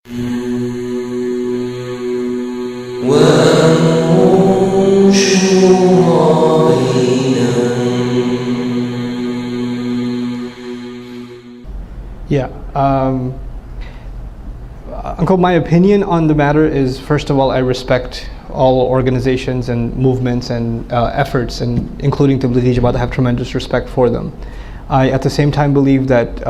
Yeah. Uncle, my opinion on the matter is, first of all, I respect all organizations and movements and efforts, and including Tablighi Jamaat. I have tremendous respect for them. I, at the same time, believe that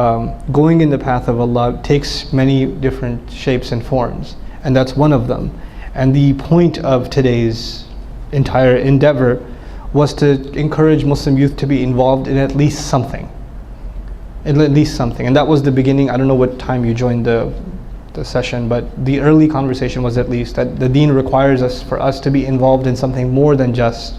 going in the path of Allah takes many different shapes and forms, and that's one of them. And the point of today's entire endeavor was to encourage Muslim youth to be involved in at least something. At least something. And that was the beginning. I don't know what time you joined the session, but the early conversation was at least that the deen requires us, for us to be involved in something more than just,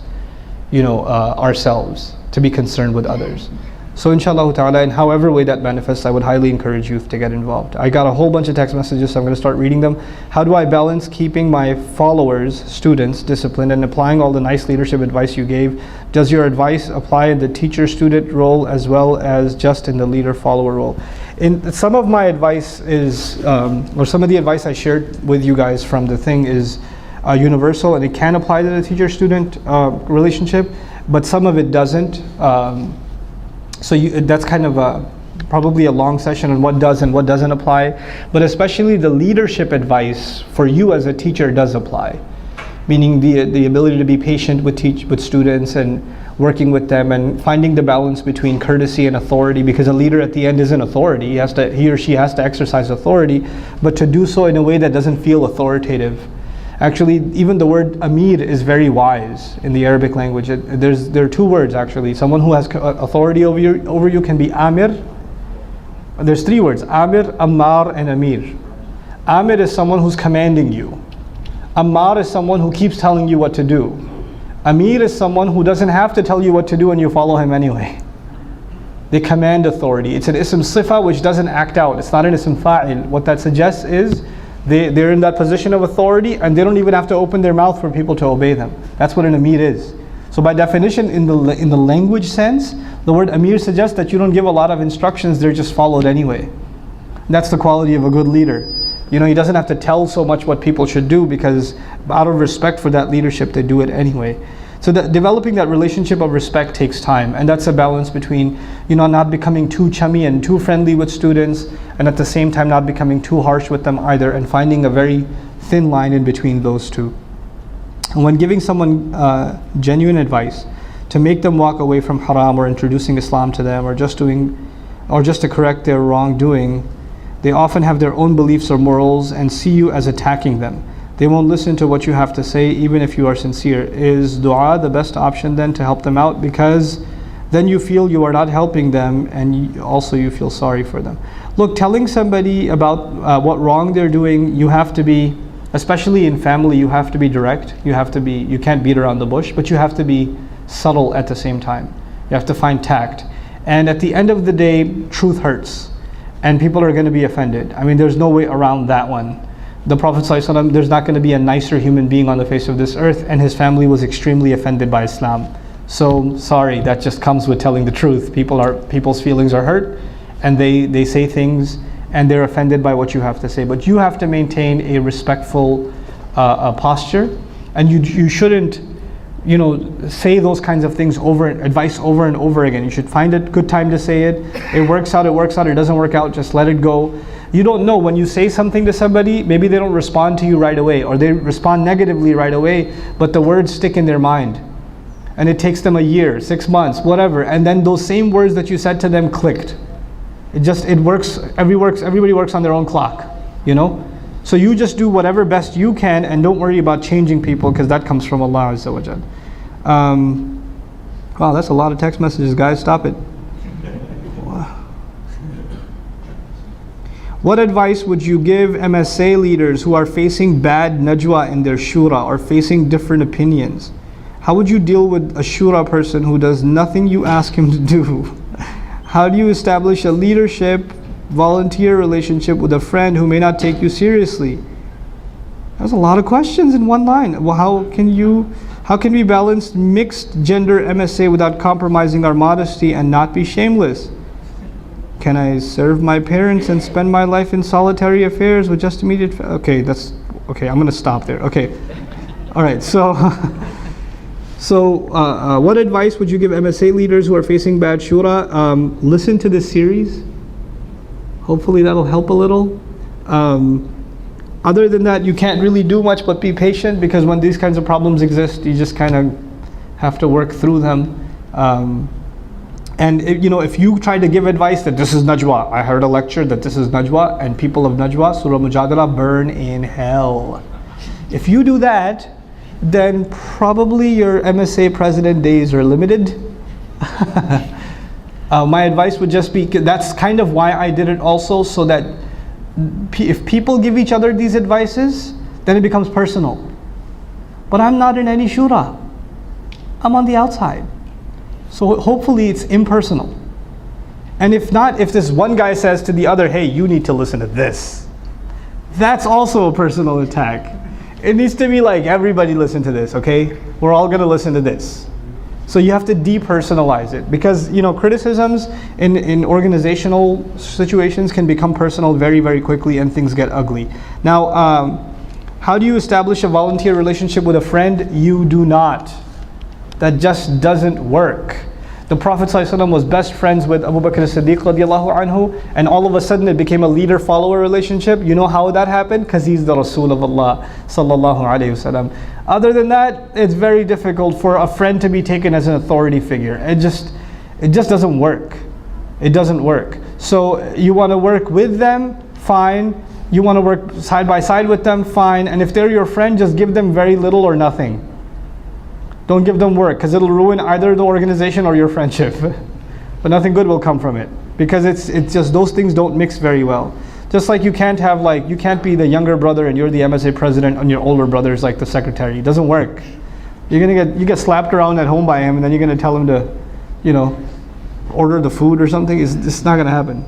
ourselves, to be concerned with others. So inshallah ta'ala, in however way that manifests, I would highly encourage youth to get involved. I got a whole bunch of text messages, so I'm going to start reading them. How do I balance keeping my followers, students, disciplined and applying all the nice leadership advice you gave? Does your advice apply in the teacher-student role as well as just in the leader-follower role? In some of my advice is, or some of the advice I shared with you guys from the thing is universal, and it can apply to the teacher-student relationship, but some of it doesn't. So that's kind of probably a long session on what does and what doesn't apply, but especially the leadership advice for you as a teacher does apply, meaning the ability to be patient with students and working with them and finding the balance between courtesy and authority, because a leader at the end isn't authority. He or she has to exercise authority, but to do so in a way that doesn't feel authoritative. Actually, even the word Amir is very wise in the Arabic language. There are two words actually. Someone who has authority over you can be Amir. There's three words: Amir, Ammar, and Amir. Amir is someone who's commanding you. Ammar is someone who keeps telling you what to do. Amir is someone who doesn't have to tell you what to do and you follow him anyway. They command authority. It's an ism sifa which doesn't act out. It's not an ism fa'il. What that suggests is they're in that position of authority and they don't even have to open their mouth for people to obey them. That's what an Amir is. So by definition, in the language sense, the word Amir suggests that you don't give a lot of instructions, they're just followed anyway. That's the quality of a good leader. He doesn't have to tell so much what people should do, because out of respect for that leadership, they do it anyway. So developing that relationship of respect takes time, and that's a balance between not becoming too chummy and too friendly with students, and at the same time not becoming too harsh with them either, and finding a very thin line in between those two. And when giving someone genuine advice to make them walk away from haram or introducing Islam to them, or just to correct their wrongdoing, they often have their own beliefs or morals and see you as attacking them. They won't listen to what you have to say even if you are sincere. Is dua the best option then to help them out? Because then you feel you are not helping them, and also you feel sorry for them. Look, telling somebody about what wrong they're doing, you have to be, especially in family, you have to be direct. You can't beat around the bush, but you have to be subtle at the same time. You have to find tact. And at the end of the day, truth hurts. And people are going to be offended. I mean, there's no way around that one. The Prophet ﷺ, there's not going to be a nicer human being on the face of this earth, and his family was extremely offended by Islam. So sorry, that just comes with telling the truth. People's feelings are hurt, and they say things, and they're offended by what you have to say. But you have to maintain a respectful posture, and you shouldn't say those kinds of things advice over and over again. You should find a good time to say it. It works out, it doesn't work out, just let it go. You don't know, when you say something to somebody, maybe they don't respond to you right away, or they respond negatively right away, but the words stick in their mind. And it takes them a year, 6 months, whatever, and then those same words that you said to them clicked. It works, everybody works on their own clock, So you just do whatever best you can, and don't worry about changing people, because that comes from Allah Azza wa Jal. Wow, that's a lot of text messages, guys. Stop it. What advice would you give MSA leaders who are facing bad najwa in their shura or facing different opinions? How would you deal with a shura person who does nothing you ask him to do? How do you establish a leadership volunteer relationship with a friend who may not take you seriously? That's a lot of questions in one line. Well, how can we balance mixed gender MSA without compromising our modesty and not be shameless? Can I serve my parents and spend my life in solitary affairs with just immediate okay, that's okay, I'm gonna stop there. Okay. Alright, so what advice would you give MSA leaders who are facing bad shura? Listen to this series. Hopefully that'll help a little. Other than that, you can't really do much but be patient, because when these kinds of problems exist, you just kind of have to work through them. And if you try to give advice that this is Najwa, I heard a lecture that this is Najwa, and people of Najwa, Surah Mujadala, burn in hell. If you do that, then probably your MSA president days are limited. My advice would just be, that's kind of why I did it also, so that if people give each other these advices, then it becomes personal. But I'm not in any shura. I'm on the outside. So hopefully it's impersonal. And if not, if this one guy says to the other, hey, you need to listen to this, that's also a personal attack. It needs to be like, everybody listen to this, okay? We're all gonna listen to this. So you have to depersonalize it, because criticisms in organizational situations can become personal very, very quickly, and things get ugly. Now, how do you establish a volunteer relationship with a friend? You do not. That just doesn't work. The Prophet ﷺ was best friends with Abu Bakr as-Siddiq radiallahu anhu, and all of a sudden it became a leader-follower relationship. You know how that happened? Because he's the Rasul of Allah sallallahu alayhi wasallam. Other than that, it's very difficult for a friend to be taken as an authority figure. It just doesn't work. It doesn't work. So you want to work with them, fine. You want to work side by side with them, fine. And if they're your friend, just give them very little or nothing. Don't give them work, because it'll ruin either the organization or your friendship. But nothing good will come from it, because it's just those things don't mix very well. Just like you can't be the younger brother and you're the MSA president and your older brother is like the secretary. It doesn't work. You get slapped around at home by him, and then you're gonna tell him to, order the food or something. It's not gonna happen.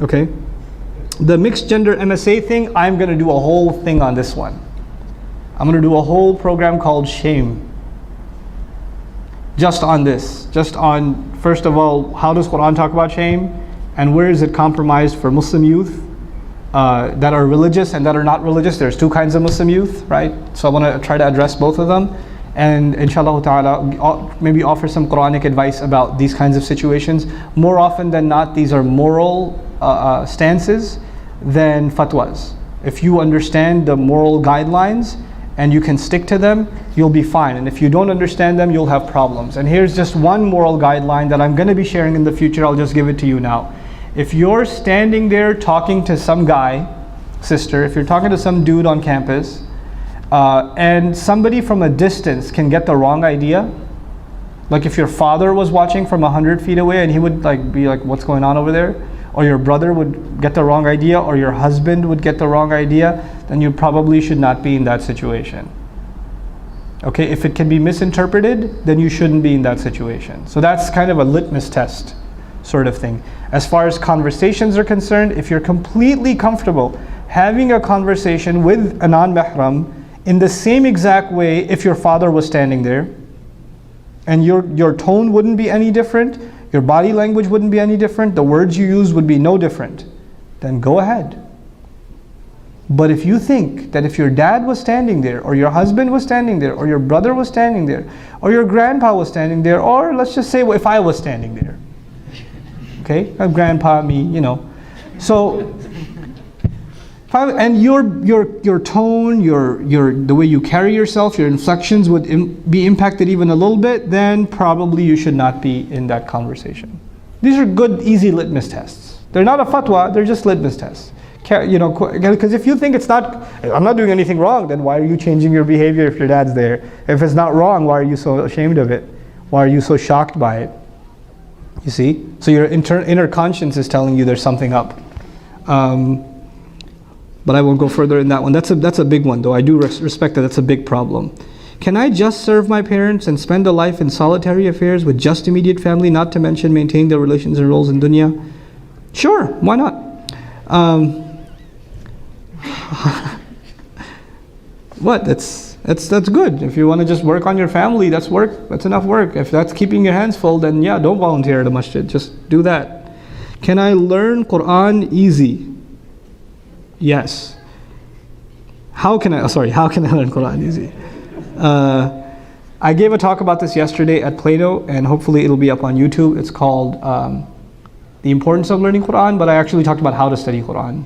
Okay? The mixed gender MSA thing, I'm gonna do a whole thing on this one. I'm gonna do a whole program called Shame. Just on this. Just on, first of all, how does Quran talk about shame? And where is it compromised for Muslim youth that are religious and that are not religious? There's two kinds of Muslim youth, right? So I want to try to address both of them. And inshallah ta'ala, maybe offer some Quranic advice about these kinds of situations. More often than not, these are moral stances than fatwas. If you understand the moral guidelines and you can stick to them, you'll be fine. And if you don't understand them, you'll have problems. And here's just one moral guideline that I'm going to be sharing in the future. I'll just give it to you now. If you're standing there talking to some guy, sister, if you're talking to some dude on campus, and somebody from a distance can get the wrong idea, like if your father was watching from 100 feet away and he would be like, what's going on over there? Or your brother would get the wrong idea, or your husband would get the wrong idea, then you probably should not be in that situation. Okay, if it can be misinterpreted, then you shouldn't be in that situation. So that's kind of a litmus test sort of thing. As far as conversations are concerned, if you're completely comfortable having a conversation with a non-mahram in the same exact way if your father was standing there, and your tone wouldn't be any different, your body language wouldn't be any different, the words you use would be no different, then go ahead. But if you think that if your dad was standing there, or your husband was standing there, or your brother was standing there, or your grandpa was standing there, or let's just say if I was standing there, okay, grandpa, me, so and your tone, the way you carry yourself, your inflections would be impacted even a little bit, then probably you should not be in that conversation. These are good, easy litmus tests. They're not a fatwa, they're just litmus tests. Because if you think I'm not doing anything wrong, then why are you changing your behavior if your dad's there? If it's not wrong, why are you so ashamed of it? Why are you so shocked by it? You see? So your inner conscience is telling you there's something up. But I won't go further in that one. That's a big one, though. I do respect that. That's a big problem. Can I just serve my parents and spend a life in solitary affairs with just immediate family, not to mention maintain their relations and roles in dunya? Sure, why not? What? That's good. If you want to just work on your family, that's work. That's enough work. If that's keeping your hands full, then yeah, don't volunteer at a masjid. Just do that. Can I learn Quran easy? Yes. How can I learn Quran easy? I gave a talk about this yesterday at Plato, and hopefully it'll be up on YouTube. It's called The Importance of Learning Quran, but I actually talked about how to study Quran.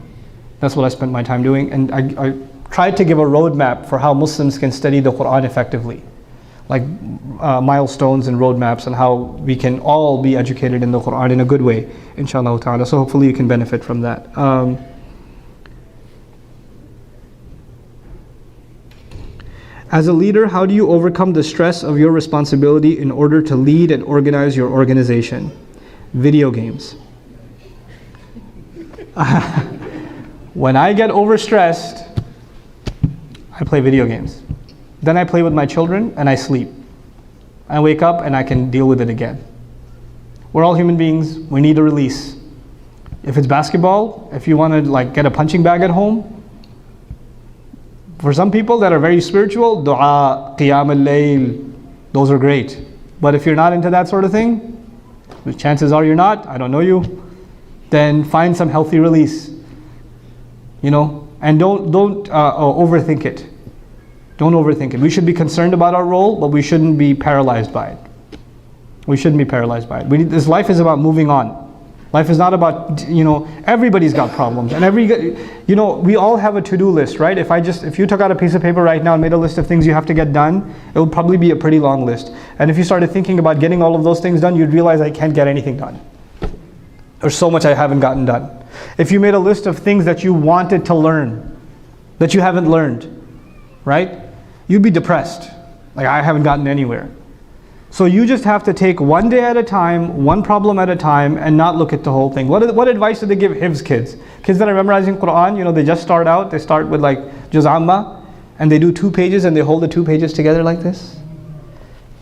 That's what I spent my time doing, and I tried to give a roadmap for how Muslims can study the Quran effectively, like milestones and roadmaps, and how we can all be educated in the Quran in a good way, inshallah ta'ala. So hopefully you can benefit from that. As a leader, how do you overcome the stress of your responsibility in order to lead and organize your organization? Video games. When I get overstressed, I play video games. Then I play with my children and I sleep. I wake up and I can deal with it again. We're all human beings. We need a release. If it's basketball, if you want to like get a punching bag at home, for some people that are very spiritual, dua, qiyam al-layl, those are great. But if you're not into that sort of thing, the chances are you're not, I don't know you, then find some healthy release. You know, and don't overthink it. Don't overthink it. We should be concerned about our role, but we shouldn't be paralyzed by it. We shouldn't be paralyzed by it. This life is about moving on. Life is not about, you know, everybody's got problems, and you know, we all have a to-do list, right? If you took out a piece of paper right now and made a list of things you have to get done, it would probably be a pretty long list. And if you started thinking about getting all of those things done, you'd realize I can't get anything done. There's so much I haven't gotten done. If you made a list of things that you wanted to learn, that you haven't learned, right? You'd be depressed. Like, I haven't gotten anywhere. So you just have to take one day at a time, one problem at a time, and not look at the whole thing. What advice do they give Hifz kids? Kids that are memorizing Quran, you know, they just start out, they start with like Juz Amma, and they do 2 pages and they hold the 2 pages together like this.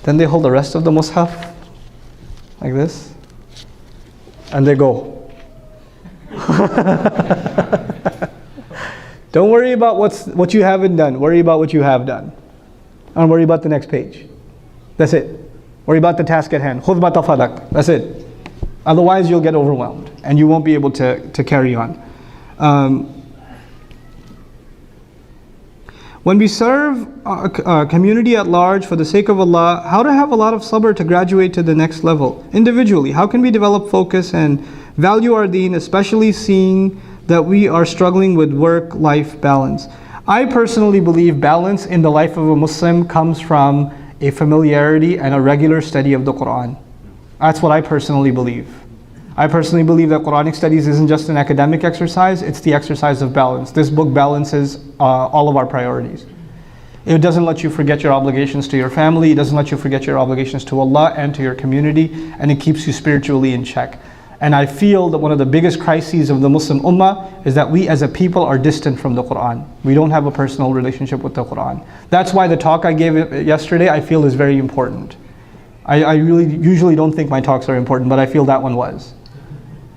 Then they hold the rest of the Mus'haf like this, and they go. Don't worry about what you haven't done, worry about what you have done. And worry about the next page. That's it. Worry about the task at hand. Khudh ma tafadak. That's it. Otherwise you'll get overwhelmed and you won't be able to carry on. When we serve a community at large for the sake of Allah, how to have a lot of sabr to graduate to the next level? Individually, how can we develop focus and value our deen, especially seeing that we are struggling with work-life balance? I personally believe balance in the life of a Muslim comes from a familiarity and a regular study of the Quran. That's what I personally believe. I personally believe that Quranic studies isn't just an academic exercise, it's the exercise of balance. This book balances all of our priorities. It doesn't let you forget your obligations to your family, it doesn't let you forget your obligations to Allah and to your community, and it keeps you spiritually in check. And I feel that one of the biggest crises of the Muslim Ummah is that we as a people are distant from the Quran. We don't have a personal relationship with the Quran. That's why the talk I gave yesterday I feel is very important. I really usually don't think my talks are important, but I feel that one was.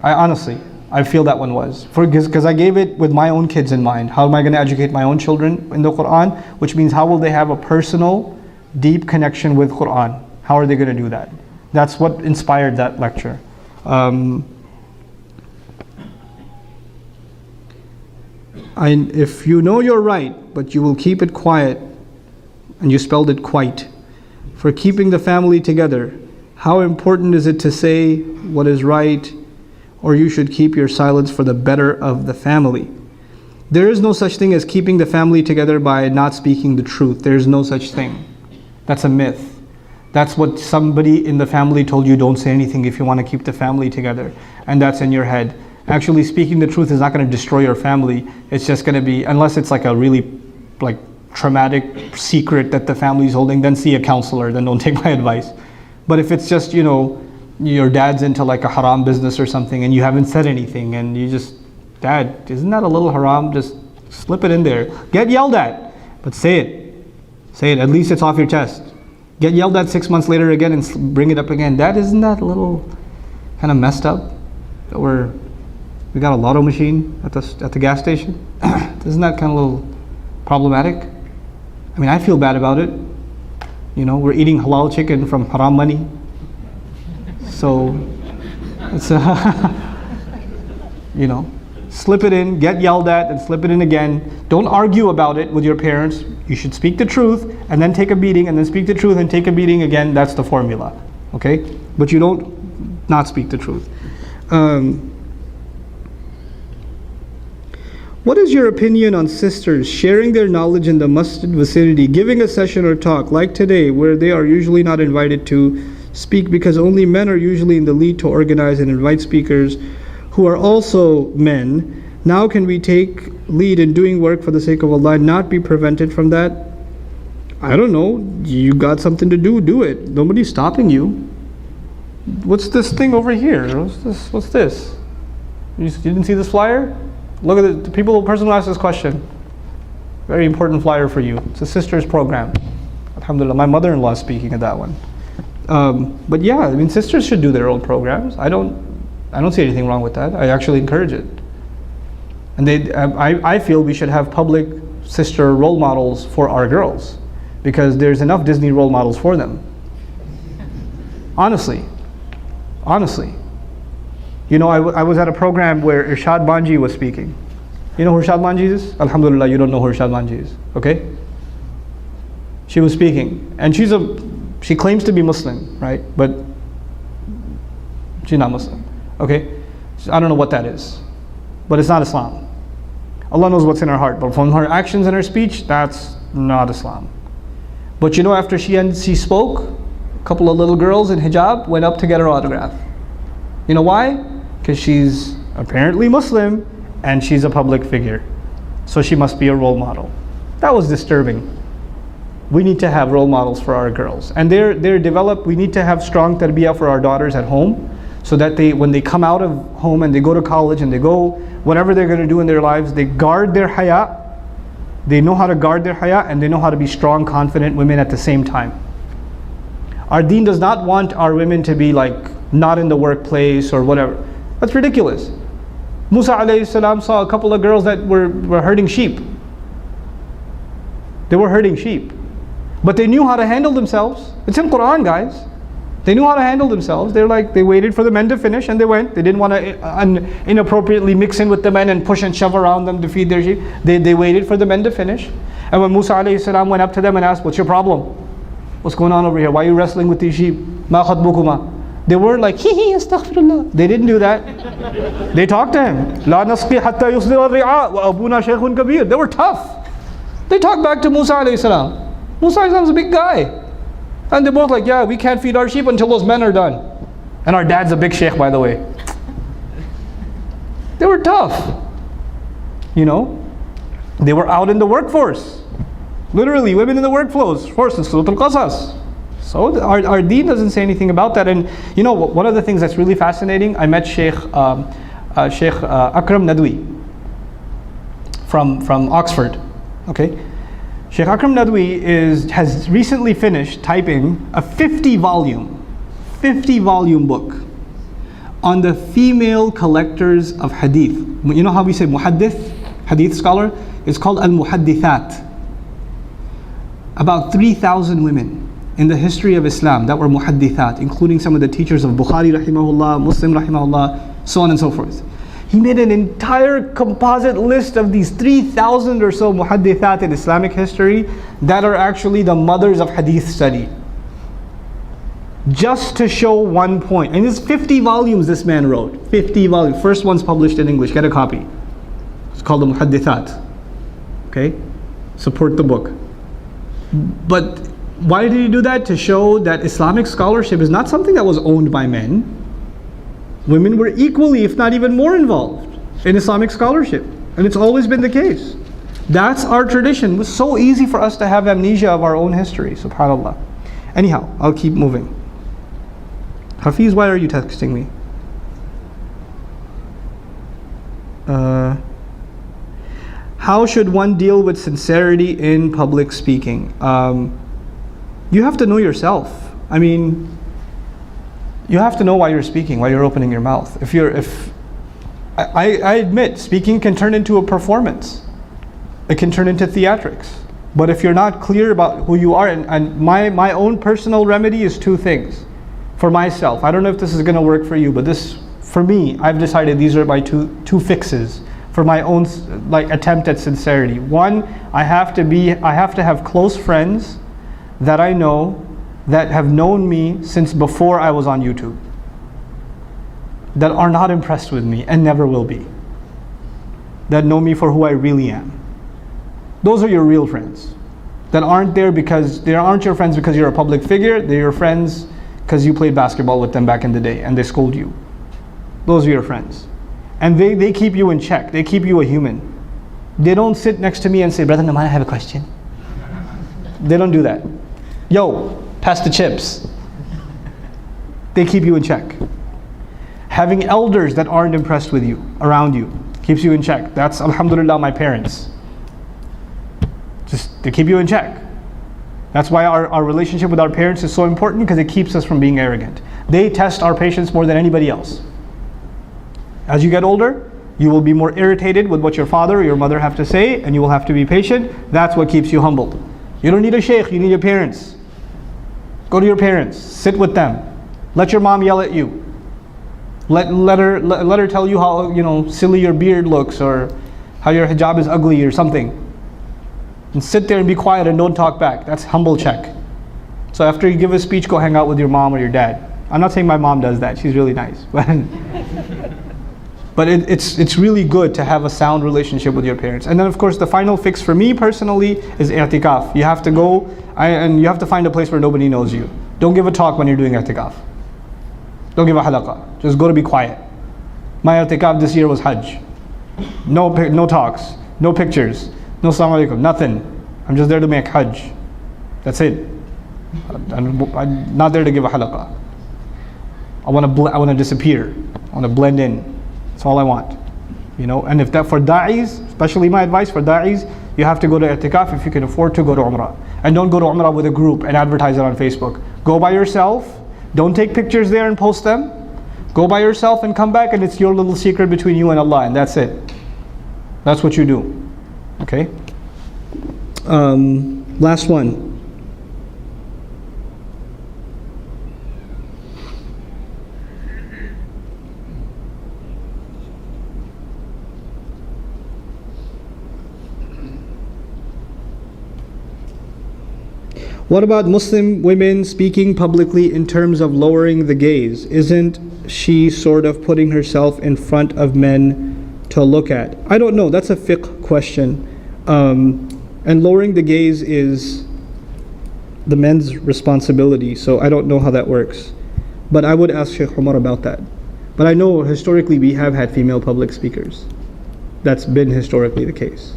I feel that one was. Because I gave it with my own kids in mind. How am I going to educate my own children in the Quran? Which means how will they have a personal, deep connection with Quran? How are they going to do that? That's what inspired that lecture. If you know you're right, but you will keep it quiet, and you spelled it quite, for keeping the family together, how important is it to say what is right, or you should keep your silence for the better of the family? There is no such thing as keeping the family together by not speaking the truth. There is no such thing. That's a myth. That's what somebody in the family told you, don't say anything if you want to keep the family together. And that's in your head. Actually, speaking the truth is not going to destroy your family. It's just going to be, unless it's like a really like traumatic secret that the family is holding, then see a counselor, then don't take my advice. But if it's just, you know, your dad's into like a haram business or something and you haven't said anything and you just, Dad, isn't that a little haram? Just slip it in there. Get yelled at, but say it. Say it, at least it's off your chest. Get yelled at 6 months later again and bring it up again. Dad, isn't that a little kind of messed up? That we got a lotto machine at the gas station? Isn't that kind of a little problematic? I mean, I feel bad about it. You know, we're eating halal chicken from haram money. So it's You know, slip it in, get yelled at, and slip it in again. Don't argue about it with your parents. You should speak the truth and then take a beating, and then speak the truth and take a beating again. That's the formula, okay? But you don't not speak the truth. What is your opinion on sisters sharing their knowledge in the masjid vicinity, giving a session or talk like today, where they are usually not invited to speak because only men are usually in the lead to organize and invite speakers who are also men? Now can we take lead in doing work for the sake of Allah and not be prevented from that? I don't know. You got something to do, do it. Nobody's stopping you. What's this thing over here? What's this? You didn't see this flyer? Look at the person who asked this question. Very important flyer for you. It's a sisters program. Alhamdulillah, my mother-in-law is speaking at that one. But yeah, I mean, sisters should do their own programs. I don't see anything wrong with that. I actually encourage it. And I feel we should have public sister role models for our girls, because there's enough Disney role models for them. Honestly. You know, I was at a program where Irshad Manji was speaking. You know who Irshad Manji is? Alhamdulillah, you don't know who Irshad Manji is, okay? She was speaking, and she claims to be Muslim, right? But she's not Muslim, okay? I don't know what that is, but it's not Islam. Allah knows what's in her heart, but from her actions and her speech, that's not Islam. But you know, after she spoke, a couple of little girls in hijab went up to get her autograph. You know why? Because she's apparently Muslim and she's a public figure. So she must be a role model. That was disturbing. We need to have role models for our girls. And they're developed. We need to have strong tarbiyah for our daughters at home, so that when they come out of home and they go to college and they go whatever they're going to do in their lives, they guard their haya. They know how to guard their haya, and they know how to be strong, confident women at the same time. Our deen does not want our women to be like not in the workplace or whatever. That's ridiculous. Musa alayhi salam saw a couple of girls that were herding sheep. They were herding sheep. But they knew how to handle themselves. It's in Quran, guys. They knew how to handle themselves. They waited for the men to finish and they went. They didn't want to inappropriately mix in with the men and push and shove around them to feed their sheep. They waited for the men to finish. And when Musa alayhi salam went up to them and asked, "What's your problem? What's going on over here? Why are you wrestling with these sheep? Ma khatbukuma?" They weren't like, "Hee astaghfirullah." They didn't do that. They talked to him. "La nasqi hatta yusdira ar-ri'a wa abuna shaykhun kabir." They were tough. They talked back to Musa alayhi salam. Musa alayhi salam's a big guy. And they're both like, "Yeah, we can't feed our sheep until those men are done." And our dad's a big sheikh, by the way. They were tough. You know? They were out in the workforce. Literally, women in the workforce. In Surah Al-Qasas. So our deen doesn't say anything about that. And you know, one of the things that's really fascinating, I met Sheikh Akram Nadwi from Oxford. Okay, Sheikh Akram Nadwi has recently finished typing a 50-volume book on the female collectors of hadith. You know how we say muhaddith, hadith scholar? It's called al-muhaddithat. About 3,000 women in the history of Islam that were muhaddithat, including some of the teachers of Bukhari rahimahullah, Muslim rahimahullah, so on and so forth. He made an entire composite list of these 3,000 or so muhaddithat in Islamic history that are actually the mothers of hadith study. Just to show one point. And it's 50 volumes this man wrote. 50 volumes. First one's published in English. Get a copy. It's called the Muhaddithat. Okay? Support the book. But why did he do that? To show that Islamic scholarship is not something that was owned by men. Women were equally, if not even more, involved in Islamic scholarship. And it's always been the case. That's our tradition. It was so easy for us to have amnesia of our own history, subhanAllah. Anyhow, I'll keep moving. Hafiz, why are you texting me? How should one deal with sincerity in public speaking? You have to know yourself. I mean, you have to know why you're speaking, why you're opening your mouth. I admit, speaking can turn into a performance. It can turn into theatrics. But if you're not clear about who you are, and my own personal remedy is two things for myself. I don't know if this is going to work for you, but this for me, I've decided these are my two fixes for my own like attempt at sincerity. One, I have to have close friends that I know that have known me since before I was on YouTube, that are not impressed with me and never will be, that know me for who I really am. Those are your real friends. That aren't there because they aren't your friends because you're a public figure. They're your friends because you played basketball with them back in the day and they scold you. Those are your friends. And they keep you in check. They keep you a human. They don't sit next to me and say, Brother Nouman, I have a question. They don't do that. Yo, pass the chips. They keep you in check. Having elders that aren't impressed with you, around you, keeps you in check. That's, alhamdulillah, my parents. Just, they keep you in check. That's why our relationship with our parents is so important, because it keeps us from being arrogant. They test our patience more than anybody else. As you get older, you will be more irritated with what your father or your mother have to say, and you will have to be patient. That's what keeps you humbled. You don't need a sheikh, you need your parents. Go to your parents, sit with them. Let your mom yell at you. Let her tell you how silly your beard looks, or how your hijab is ugly or something. And sit there and be quiet and don't talk back. That's humble check. So after you give a speech, go hang out with your mom or your dad. I'm not saying my mom does that, she's really nice. But it's really good to have a sound relationship with your parents. And then of course the final fix for me personally is i'tikaf. You have to go and you have to find a place where nobody knows you. Don't give a talk when you're doing i'tikaf. Don't give a halaqah. Just go to be quiet. My i'tikaf this year was Hajj. No talks, no pictures, no assalamu alaikum, nothing. I'm just there to make Hajj. That's it. I'm not there to give a halaqah. I want to disappear. I want to blend in. That's all I want. And if that for da'is, especially my advice for da'is, you have to go to i'tikaf. If you can afford to, go to umrah. And don't go to umrah with a group and advertise it on Facebook. Go by yourself. Don't take pictures there and post them. Go by yourself and come back, and it's your little secret between you and Allah, and that's it. That's what you do. Okay? Last one. What about Muslim women speaking publicly in terms of lowering the gaze? Isn't she sort of putting herself in front of men to look at? I don't know. That's a fiqh question. And lowering the gaze is the men's responsibility, so I don't know how that works. But I would ask Sheikh Umar about that. But I know historically we have had female public speakers. That's been historically the case.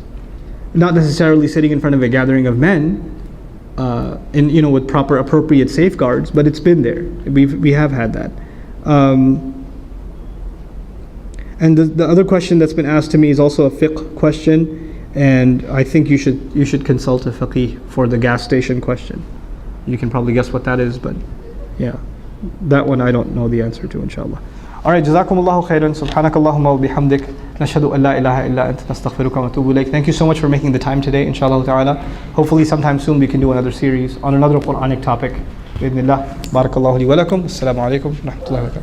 Not necessarily sitting in front of a gathering of men, with proper appropriate safeguards, but it's been there. We have had that. And the other question that's been asked to me is also a fiqh question, and I think you should consult a faqih for the gas station question. You can probably guess what that is, but yeah, that one I don't know the answer to, inshallah. Alright, jazakumullahu khairan, subhanakallahumma wa bihamdik, nashhadu an la ilaha illa anta nastaghfiruka wa natubu ilayk. Thank you so much for making the time today, inshallah ta'ala. Hopefully sometime soon we can do another series on another Quranic topic. Bi-idhnillah. Barakallahu li wa lakum. Assalamu alaikum wa rahmatullahi wa barakatuh.